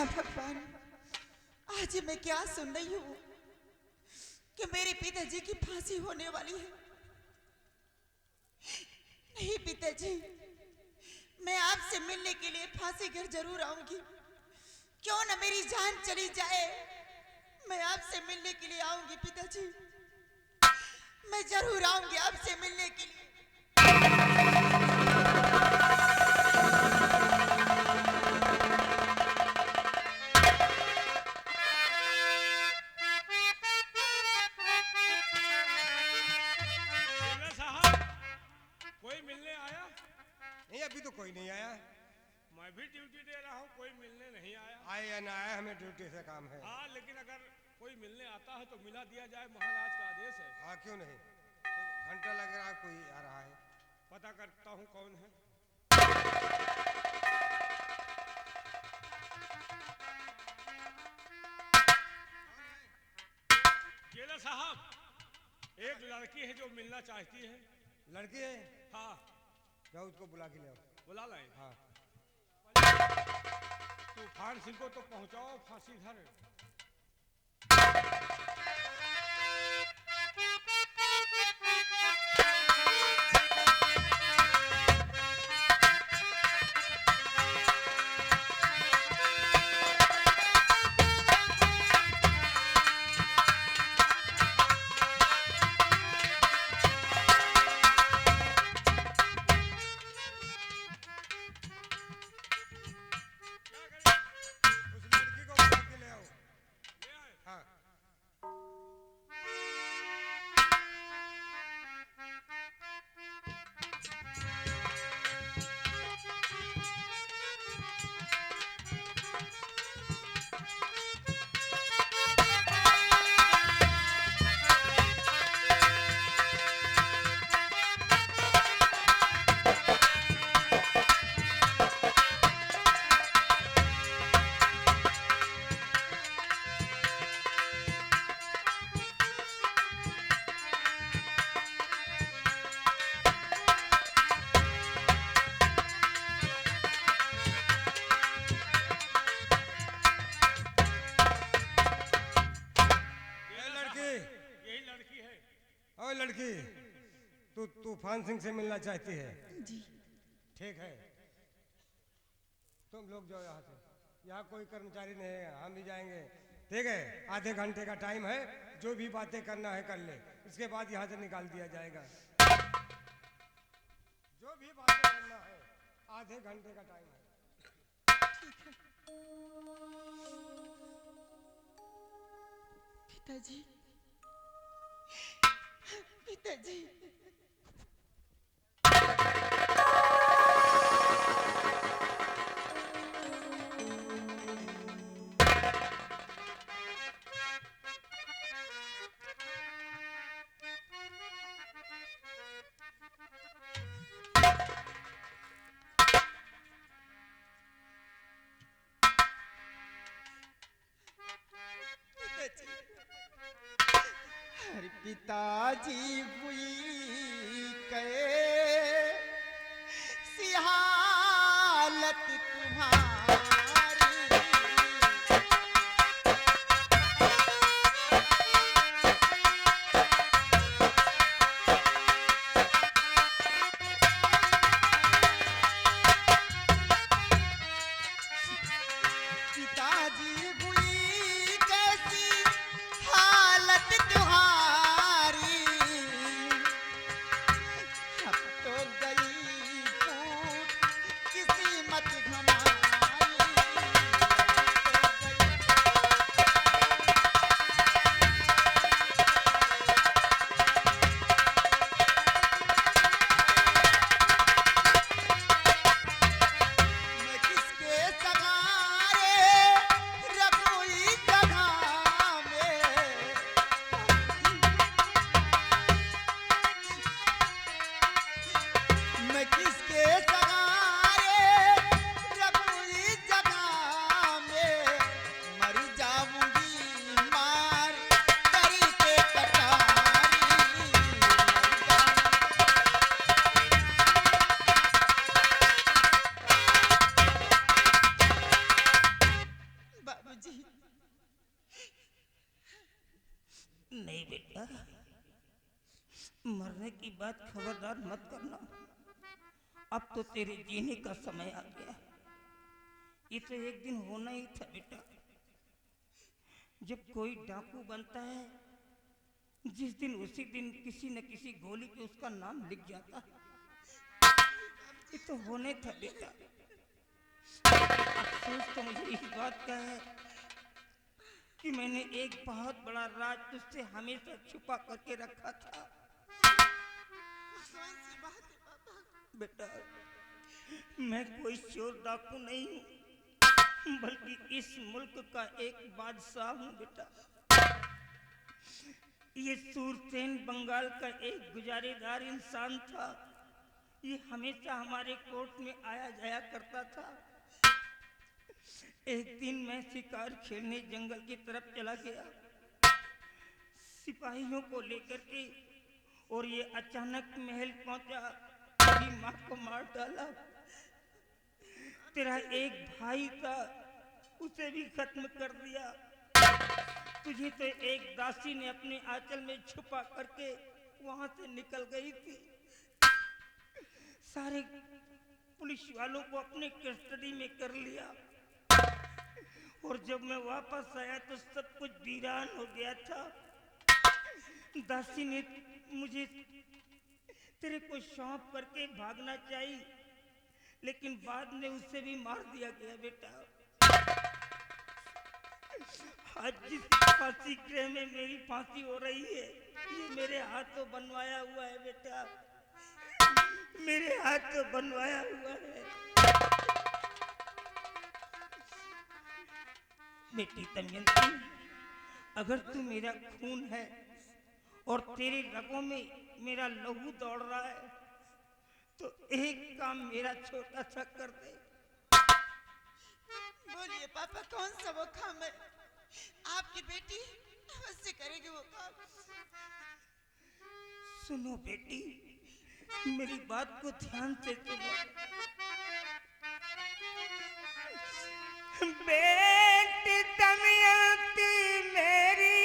भगवान, आज मैं क्या सुन रही हूँ कि मेरे पिताजी की फांसी होने वाली है। नहीं पिताजी, मैं आपसे मिलने के लिए फांसी घर जरूर आऊंगी। क्यों न मेरी जान चली जाए, मैं आपसे मिलने के लिए आऊंगी पिताजी। मैं जरूर आऊंगी आपसे मिलने के लिए। कोई मिलने आया? नहीं, अभी तो कोई नहीं आया। मैं भी ड्यूटी दे रहा हूँ, कोई मिलने नहीं आया। आए या ना आए, हमें ड्यूटी से काम है। हाँ, लेकिन अगर कोई मिलने आता है तो मिला दिया जाए, महाराज का आदेश है। हाँ, क्यों नहीं। घंटा लग रहा है, कोई आ रहा है। पता करता हूँ कौन है। जेलर साहब, एक लड़की है जो मिलना चाहती है। लड़की है? हाँ। जाओ उसको बुला के ले आओ। बुला लाए? हाँ। तूफान सिंह को तो पहुंचाओ फांसी घर। लड़की, तू तूफान सिंह से मिलना चाहती है? जी। ठीक है, तुम लोग जाओ यहाँ से। यहाँ कोई कर्मचारी नहीं है, हम भी जाएंगे। ठीक है, आधे घंटे का टाइम है, जो भी बातें करना है कर ले, इसके बाद यहाँ से निकाल दिया जाएगा। जो भी बातें करना है, आधे घंटे का टाइम है। पिताजी, पिताजी, हर पिताजी हुई कैसी हालत तुम्हारी, पिताजी हुई कैसी हालत तुम्हारी, अब तो गई फूट नहीं बेटा, मरने की बात खबरदार मत करना। अब तो तेरे जीने का समय आ गया। ये तो एक दिन होना ही था बेटा, जब कोई डाकू बनता है, जिस दिन उसी दिन किसी न किसी गोली पे उसका नाम लिख जाता है। ये तो होने था बेटा। अफसोस तो मुझे इस बात का है कि मैंने एक बहुत बड़ा राज तुझसे हमेशा छुपा करके रखा था। कौन सी बात है पापा? बेटा, मैं कोई चोर डाकू नहीं हूँ, बल्कि इस मुल्क का एक बादशाह हूँ बेटा। ये सूरसेन बंगाल का एक गुजारेदार इंसान था। ये हमेशा हमारे कोर्ट में आया जाया करता था। एक दिन मैं शिकार खेलने जंगल की तरफ चला गया सिपाहियों को लेकर के, और ये अचानक महल पहुंचा, मेरी माँ को मार डाला। तेरा एक भाई था, उसे भी खत्म कर दिया। तुझे तो एक दासी ने अपने आंचल में छुपा करके वहां से निकल गई थी। सारे पुलिस वालों को अपने कस्टडी में कर लिया, और जब मैं वापस आया तो सब कुछ वीरान हो गया था। दासी ने मुझे तेरे को सौंप करके भागना चाहिए, लेकिन बाद में उससे भी मार दिया गया बेटा। आज जिस फांसी गृह में मेरी फांसी हो रही है, ये मेरे हाथों बनवाया हुआ है बेटा, मेरे हाथों बनवाया हुआ है। बेटी दमयंती, अगर तू मेरा खून है और तेरे रगों में मेरा लहू दौड़ रहा है, तो एक काम मेरा छोटा सा कर दे। बोलिए पापा, कौन सा वो काम है? आपकी बेटी अवश्य करेगी वो काम। सुनो बेटी, मेरी बात को ध्यान से सुनो। बेटी दमयंती मेरी,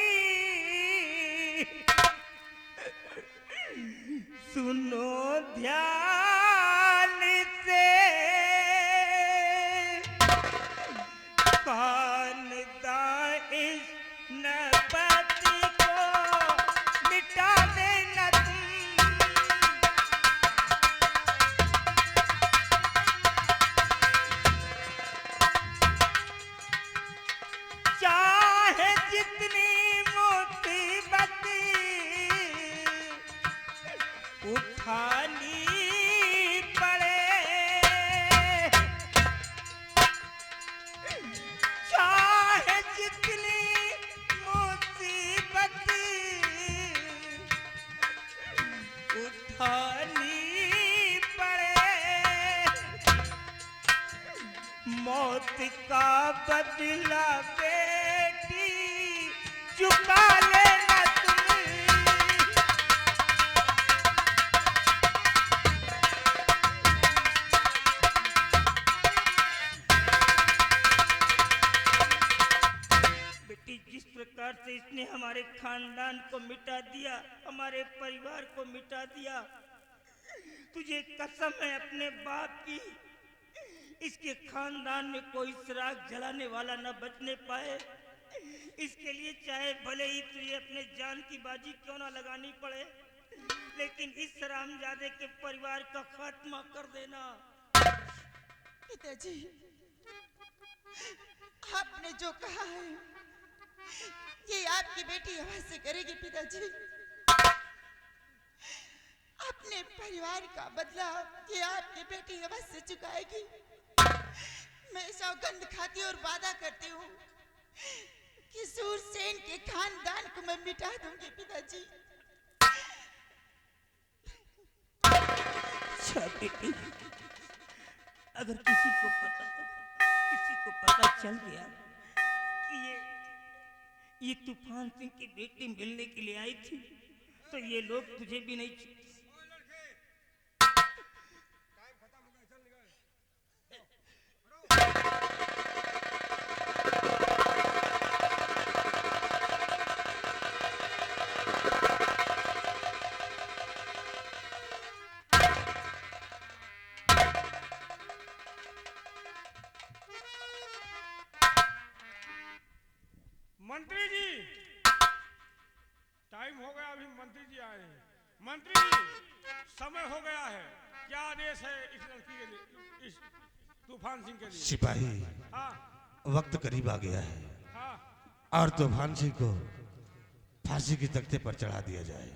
सुनो ध्यान से, कान दाइश नबती को मिटा देना तुम। चाहे जितनी मुसीबत उठानी पड़े, चाहे जितनी मुसीबत उठानी पड़े, मौत का बदला बेटी चुका लेना तुम। बेटी, जिस प्रकार से इसने हमारे खानदान को मिटा दिया, हमारे परिवार को मिटा दिया, तुझे कसम है अपने बाप की, इसके खानदान में कोई चिराग जलाने वाला न बचने पाए। इसके लिए चाहे भले ही तुझे अपने जान की बाजी क्यों ना लगानी पड़े, लेकिन इस हरामजादे के परिवार का खात्मा कर देना। पिताजी, आपने जो कहा है ये आपकी बेटी अवश्य करेगी पिताजी। अपने परिवार का बदला ये आपकी बेटी अवश्य चुकाएगी। मैं सौगंध खाती और वादा करती हूँ कि सूरसेन के खानदान को मैं मिटा दूंगी पिताजी। अच्छा बेटी, अगर किसी को पता चल गया कि ये तूफान सिंह की बेटी मिलने के लिए आई थी, तो ये लोग तुझे भी नहीं मंत्री जी, टाइम हो गया, अभी मंत्री जी आए हैं। मंत्री जी, समय हो गया है, क्या आदेश है इस लड़की के लिए, इस तूफान सिंह के लिए? सिपाही, हाँ वक्त करीब आ गया है हाँ, और तूफान सिंह को फांसी के तख्ते पर चढ़ा दिया जाए।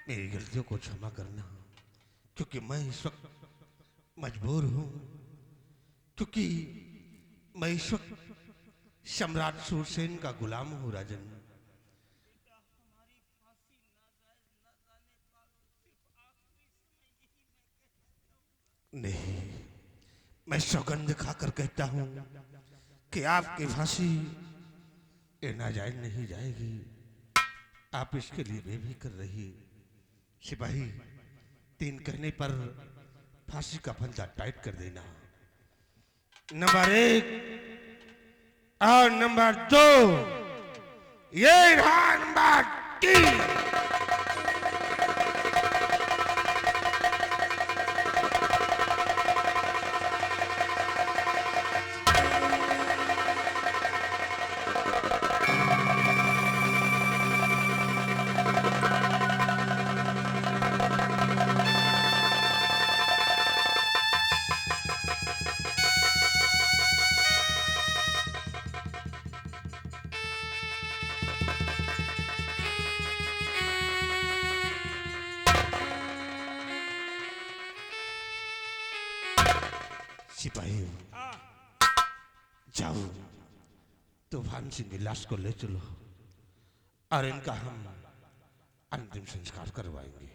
मेरी गलतियों को क्षमा करना, क्योंकि मैं इस वक्त मजबूर हूं, क्योंकि मैं इस वक्त सम्राट सूरसेन का गुलाम हूं। राजन, नहीं, मैं सौगंध खाकर कहता हूं कि आपकी फांसी ये नाजायज नहीं जाएगी। आप इसके लिए बेफिक्र रहिए। सिपाही, 3 कहने पर फांसी का फंदा टाइट कर देना। नंबर 1 और नंबर 2, ये रहा नंबर 3। सिपाही, जाओ, तूफान सिंह की लाश को ले चलो और इनका हम अंतिम संस्कार करवाएंगे।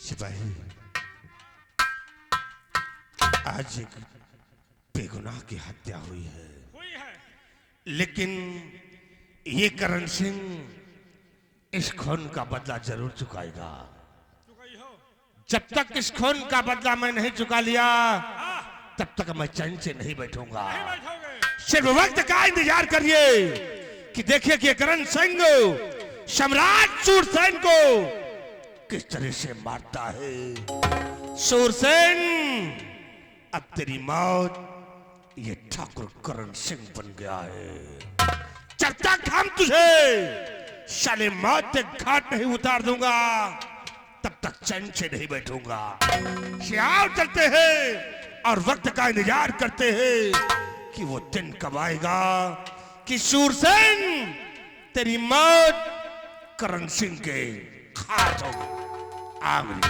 सिपाही, आज एक बेगुनाह की हत्या हुई है, लेकिन ये करण सिंह इस खून का बदला जरूर चुकाएगा। जब तक इस खून का बदला मैं नहीं चुका लिया, तब तक मैं चैन से नहीं बैठूंगा। सिर्फ वक्त का इंतजार करिए कि देखिए कि करण सिंह सम्राट सूरसेन को किस तरह से मारता है। सूरसेन, अब तेरी मौत ये ठाकुर करण सिंह बन गया है। जब तक हम तुझे साले मौत के घाट नहीं उतार दूंगा, तब तक चैन से नहीं बैठूंगा। सियाल चलते हैं और वक्त का इंतजार करते हैं कि वो दिन कब आएगा कि सूरसेन तेरी मौत करण सिंह के हाथ होगी। आमीन।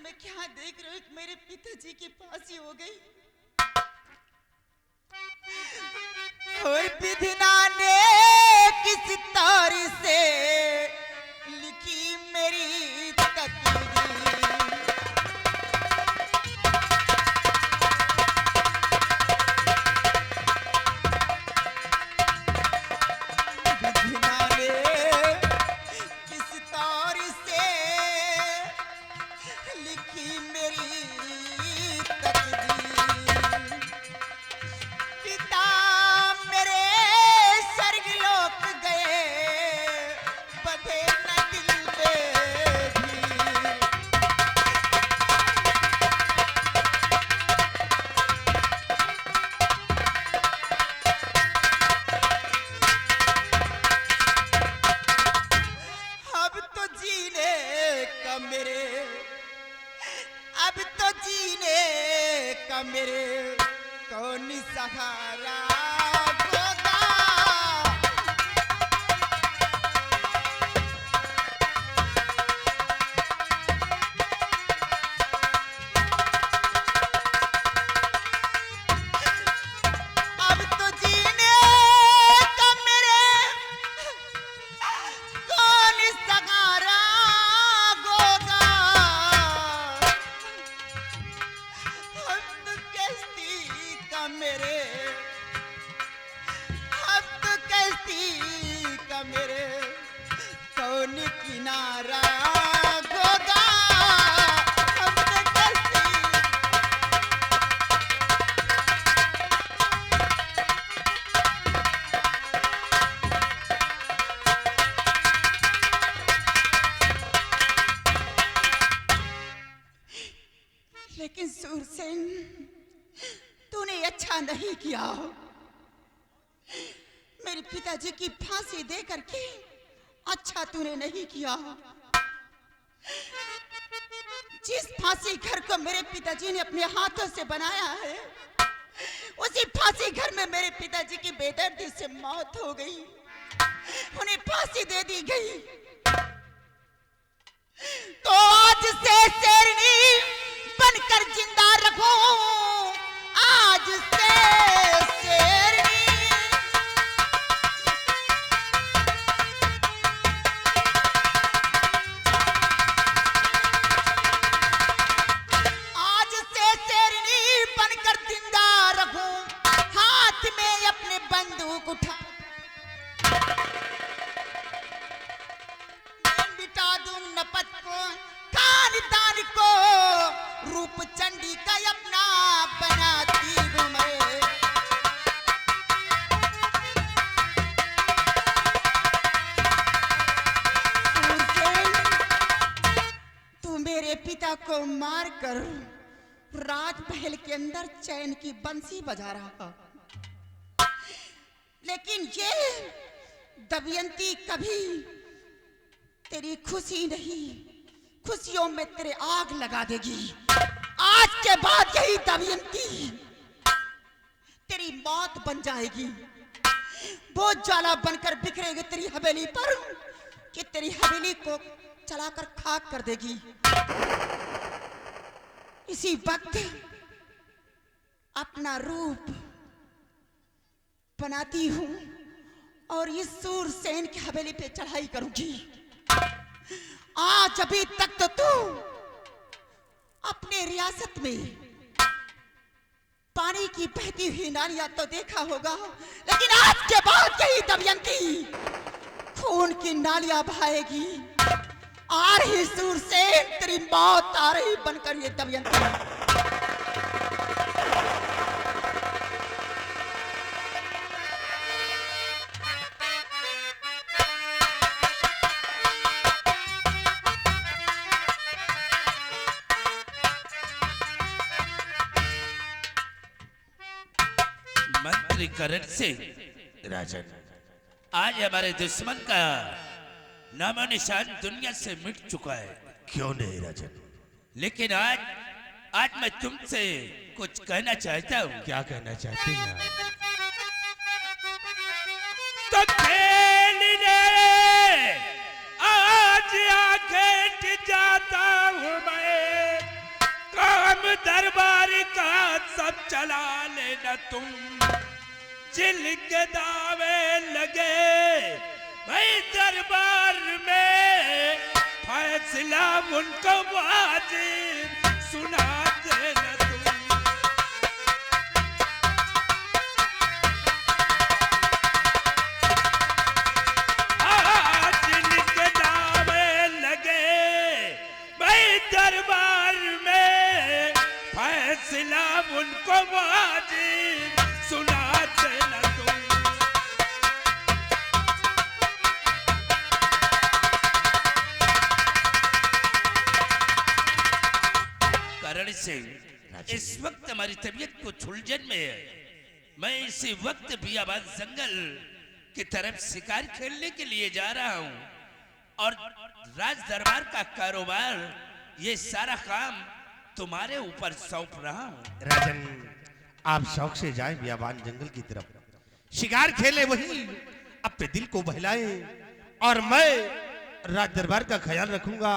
मैं क्या देख रही हूँ, मेरे पिताजी की फांसी हो गई और विधिना ने किस तारी से लिखी मेरी तकदीर। विधिना ने किस तारी से लिखी अब तो जीने का मेरे कौन सहारा होगा। अब तो जीने का मेरे कौन सहारा होगा। अब तो कश्ती का मेरे, अब तो कश्ती का मेरे कौन किनारा होगा। अब तो कश्ती लेकिन सूरसेन तूने अच्छा नहीं किया। मेरे पिताजी की फांसी दे करके अच्छा तूने नहीं किया। जिस फांसी घर को मेरे पिताजी ने अपने हाथों से बनाया है, उसी फांसी घर में मेरे पिताजी की बेदर्दी से मौत हो गई, उन्हें फांसी दे दी गई। तो आज से शेरनी बनकर जिंदा रखो, आज से शेरनी। आज से शेरनी बनकर जिंदा रखूं, हाथ में अपने बंदूक उठा मिटा दूं नपत को, खानदान को रूप चंडी का अपना बनाती हूं मैं। तू मेरे पिता को मारकर राजमहल के अंदर चैन की बंसी बजा रहा, लेकिन ये दमयंती कभी तेरी खुशी नहीं, खुशियों में तेरे आग लगा देगी। आज के बाद यही दमयंती तेरी मौत बन जाएगी। वो ज्वाला बनकर बिखरेगी तेरी हवेली पर कि तेरी हवेली को चलाकर खाक कर देगी। इसी वक्त अपना रूप बनाती हूं और इस सूरसेन की हवेली पे चढ़ाई करूंगी। आज अभी तक तो तू अपने रियासत में पानी की बहती हुई नालियां तो देखा होगा, लेकिन आज के बाद यही दमयंती खून की नालियां बहाएगी। आ रही सूरसेन, तेरी मौत आ रही बनकर ये दमयंती। मंत्री करण सिंह, राजन, आज हमारे दुश्मन का नामो निशान दुनिया से मिट चुका है। क्यों नहीं राजन? लेकिन आज मैं तुमसे कुछ कहना चाहता हूँ। क्या कहना चाहते हैं आप? तो खेलने आज आगे जाता हूँ मैं, काम दरबार का सब चला लेना तुम। जिनके दावे लगे भाई दरबार में, फैसला उनको वाजिब सुना देना तुम। आज जिनके दावे लगे भाई दरबार में, फैसला उनको वाजिब सुना देना तुम। करण सिंह, इस वक्त हमारी तबीयत को उलझन में है। मैं इसी वक्त बियाबान जंगल की तरफ शिकार खेलने के लिए जा रहा हूँ और राज दरबार का कारोबार, ये सारा काम तुम्हारे ऊपर सौंप रहा हूं। राजन, आप शौक से जाएं बियाबान जंगल की तरफ, शिकार खेले, वही अपने दिल को बहलाए, और मैं राज दरबार का ख्याल रखूंगा,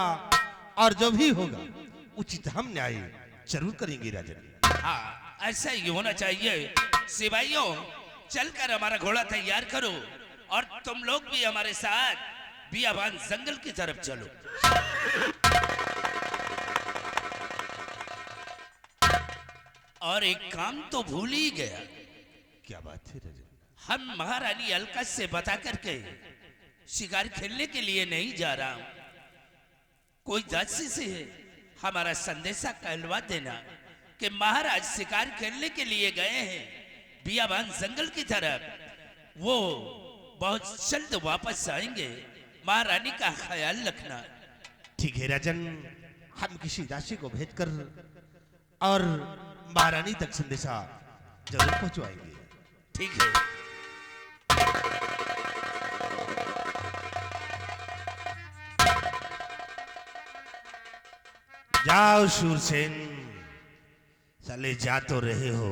और जो भी होगा उचित हम न्याय जरूर करेंगे राजन। हाँ, ऐसा ही होना चाहिए। सिपाहियों, चलकर हमारा घोड़ा तैयार करो, और तुम लोग भी हमारे साथ बियाबान जंगल की तरफ चलो। और एक काम तो भूल ही गया। क्या बात है राजन? हम महारानी अलका से बता करके शिकार खेलने के लिए नहीं जा रहा हूं। कोई दासी से हमारा संदेशा कहलवा देना कि महाराज शिकार खेलने के लिए गए हैं बियाबान जंगल की तरफ। वो बहुत जल्द वापस आएंगे, महारानी का ख्याल रखना। ठीक है राजन, हम किसी दासी को भेजकर और महारानी तक संदेशा जरूर पहुंचवाएंगे। ठीक है। जाओ शूरसेन, साले जा तो रहे हो,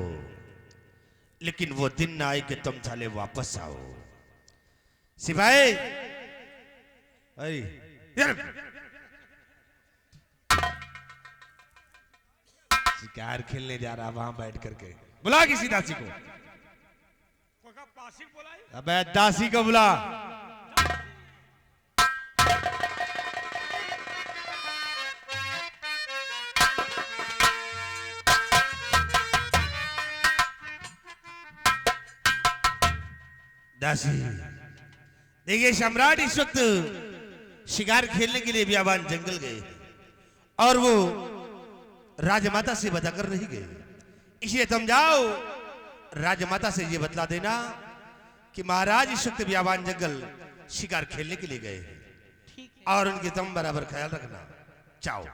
लेकिन वो दिन ना आए कि तुम साले वापस आओ। सिपाही, अरे यार, शिकार खेलने जा रहा वहां बैठ करके, बुला किसी दासी को। कोई का पासी बोलाई? अबे दासी को बुला। दासी, देखिए सम्राट इस वक्त शिकार खेलने के लिए बियाबान जंगल गए, और वो राजमाता से बताकर नहीं गए, इसलिए तुम जाओ राजमाता से ये बतला देना कि महाराज इस वक्त बियाबान जंगल शिकार खेलने के लिए गए हैं, और उनके तुम बराबर ख्याल रखना। जाओ।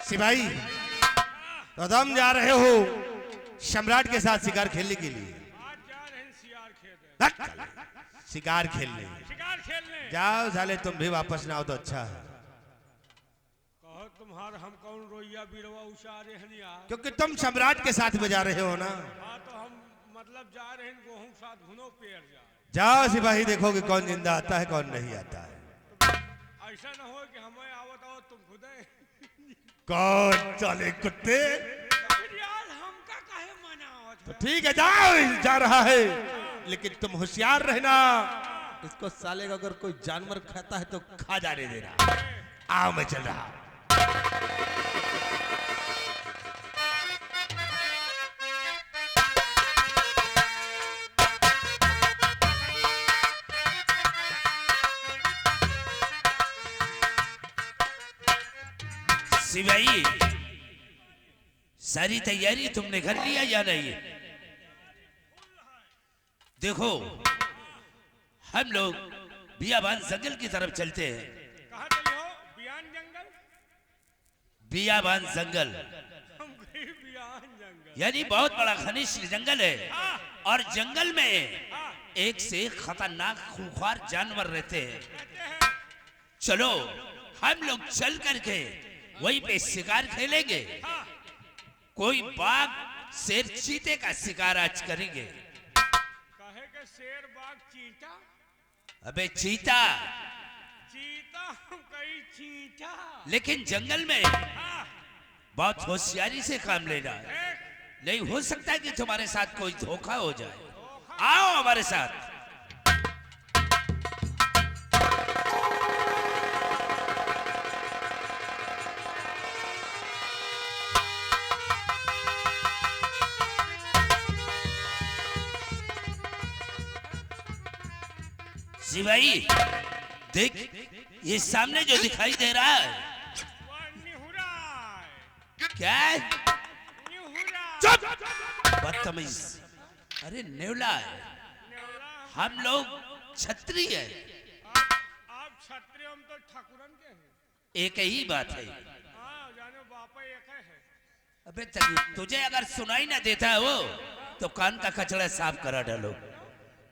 सिपाही, तो तुम जा रहे हो सम्राट के साथ शिकार खेलने के लिए? आज जा रहे हैं शिकार खेलने। शिकार खेलने शिकार खेलने जाओ साले, तुम भी वापस ना आओ तो अच्छा है, कहो तुम्हार हम कौन रोइया बिरवा उचारे हैं यार। क्योंकि तुम सम्राट के साथ में जा रहे हो ना। हाँ तो हम मतलब जा रहे हैं गोहूं साथ घुनो पेड़ जा। जाओ सिपाही, देखो कि कौन जिंदा आता है कौन नहीं आता है। ऐसा ना हो कि हमें आवत आओ तुम खुदे। कौन साले कुत्ते? फिर यार हमका काहे मना आवत तो है? ठीक है, जाओ, जा रहा है, लेकिन तुम होशियार रहना, इसको साले का अगर कोई जानवर खाता है तो खा जाने देना। आओ, मैं चल रहा। सिपाही, सारी तैयारी तुमने कर लिया या नहीं? देखो, हम लोग बियाबान जंगल की तरफ चलते हैं। कहाँ चले हो? बियान जंगल? बियाबान जंगल हम गए बियान जंगल। यानी बहुत बड़ा घनिष्ठ जंगल है, और जंगल में एक से एक खतरनाक खूंखार जानवर रहते हैं। चलो हम लोग चल करके वहीं पे शिकार खेलेंगे। कोई बाघ, शेर, चीते का शिकार आज करेंगे। कहे के शेर बाघ चीता? अबे चीता, चीता हम कही चीता। लेकिन जंगल में बहुत होशियारी से काम लेना है। नहीं हो सकता कि तुम्हारे साथ कोई धोखा हो जाए। आओ हमारे साथ। सिपाही, देख, ये सामने जो दिखाई दे रहा है, वह निहुरा है। क्या है? निहुरा। चुप! बदतमीज! अरे नेवला है। नेवला। हम लोग छत्री है। आप क्षत्रिय, हम तो ठाकुरन के हैं। एक ही बात है। हाँ, जाने बापा एक है। अबे तुझे अगर सुनाई ना देता है वो, तो कान का कचड़ा साफ करा डालो।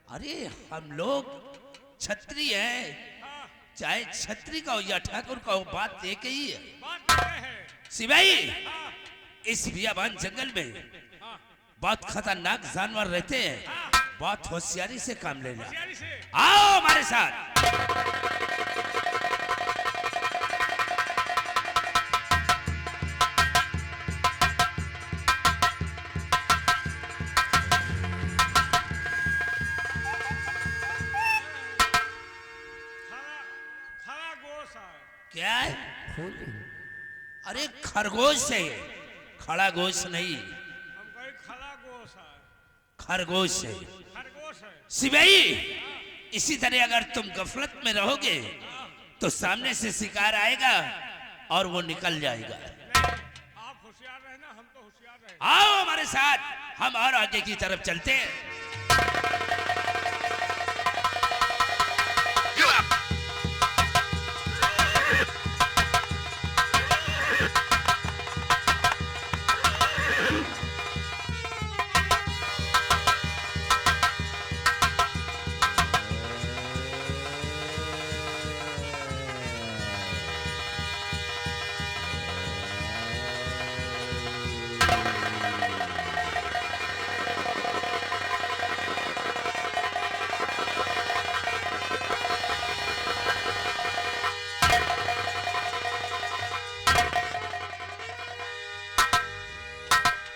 अरे हम लोग छत्री है, चाहे छत्री का हो या ठाकुर का हो, बात एक ही है। बात ये है। सिपाही, हाँ, इस बियाबान जंगल में हाँ, बहुत खतरनाक जानवर रहते हैं, हाँ, बहुत होशियारी से काम लेना। होशियारी से। आओ हमारे साथ। खरा खरा गोश है। क्या है? अरे खरगोश है, खड़ा गोश नहीं, हम कहे खरा गोश है। खरगोश है। खरगोश है। सिपाही, इसी तरह अगर तुम गफलत में रहोगे तो सामने से शिकार आएगा और वो निकल जाएगा। नहीं, आप होशियार रहे ना, हम तो होशियार रहे। आओ हमारे साथ, हम और आगे की तरफ चलते हैं।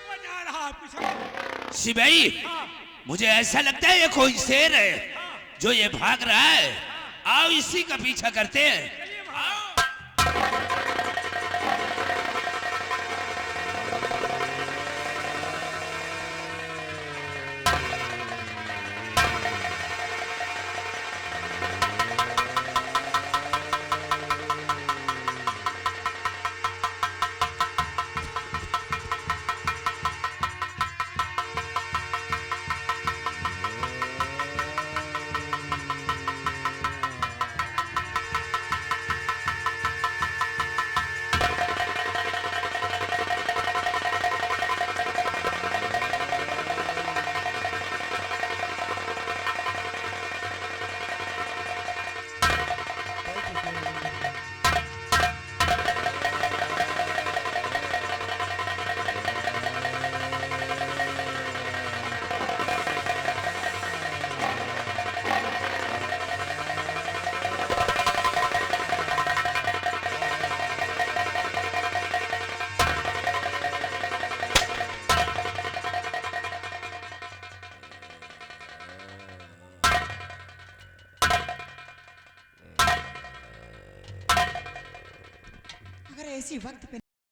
वो जा रहा है पीछे। सिपाही, मुझे ऐसा लगता है ये कोई शेर है जो ये भाग रहा है। आओ इसी का पीछा करते हैं। चलिए भाई। अगर ऐसी वक्त पे